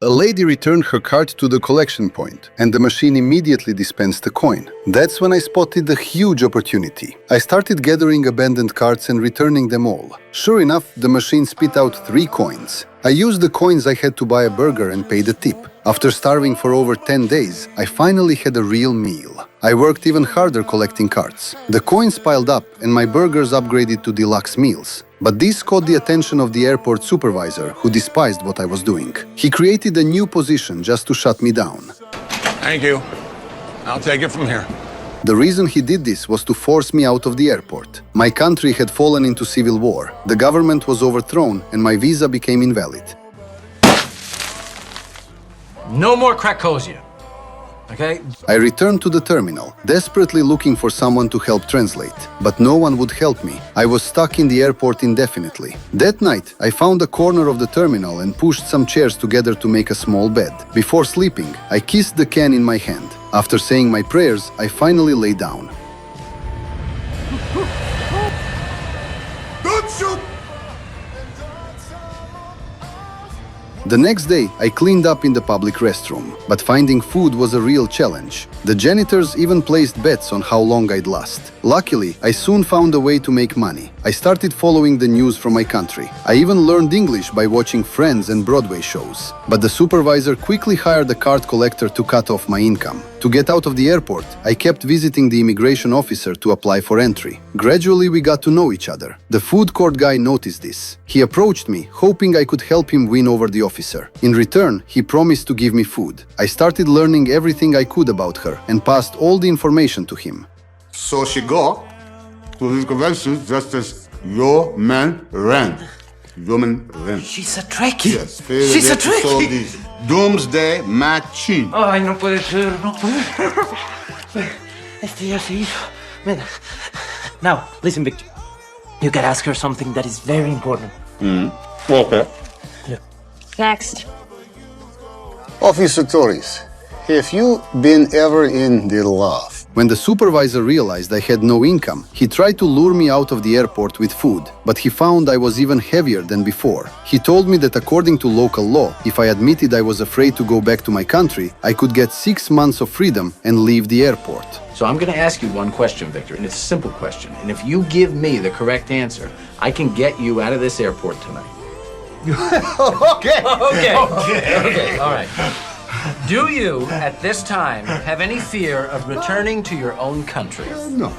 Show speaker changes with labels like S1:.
S1: A lady returned her card to the collection point, and the machine immediately dispensed a coin. That's when I spotted a huge opportunity. I started gathering abandoned cards and returning them all. Sure enough, the machine spit out 3 coins. I used the coins I had to buy a burger and pay the tip. After starving for over 10 days, I finally had a real meal. I worked even harder collecting cards. The coins piled up and my burgers upgraded to deluxe meals. But this caught the attention of the airport supervisor, who despised what I was doing. He created a new position just to shut me down.
S2: Thank you. I'll take it from here.
S1: The reason he did this was to force me out of the airport. My country had fallen into civil war, the government was overthrown, and my visa became invalid.
S3: No more Krakosia, okay?
S1: I returned to the terminal, desperately looking for someone to help translate. But no one would help me. I was stuck in the airport indefinitely. That night, I found a corner of the terminal and pushed some chairs together to make a small bed. Before sleeping, I kissed the can in my hand. After saying my prayers, I finally lay down.
S2: Don't shoot!
S1: The next day, I cleaned up in the public restroom, but finding food was a real challenge. The janitors even placed bets on how long I'd last. Luckily, I soon found a way to make money. I started following the news from my country. I even learned English by watching Friends and Broadway shows. But the supervisor quickly hired a card collector to cut off my income. To get out of the airport, I kept visiting the immigration officer to apply for entry. Gradually, we got to know each other. The food court guy noticed this. He approached me, hoping I could help him win over the officer. In return, he promised to give me food. I started learning everything I could about her and passed all the information to him.
S4: So she go to this convention just as your man ran. Human ran.
S3: She's a Trekkie.
S4: Yes,
S3: She's a
S4: so
S3: Trekkie.
S4: this Doomsday Machine.
S3: Ay, no puede ser, no puede ser. Este ya se hizo. Mira. Now, listen, Victor. You gotta ask her something that is very important.
S4: Okay.
S5: Next.
S4: Officer Torres, have you been ever in the love?
S1: When the supervisor realized I had no income, he tried to lure me out of the airport with food, but he found I was even heavier than before. He told me that according to local law, if I admitted I was afraid to go back to my country, I could get 6 months of freedom and leave the airport.
S3: So I'm gonna ask you one question, Victor, and it's a simple question. And if you give me the correct answer, I can get you out of this airport tonight.
S4: Okay.
S3: Okay, all right. Do you, at this time, have any fear of returning to your own country?
S4: No.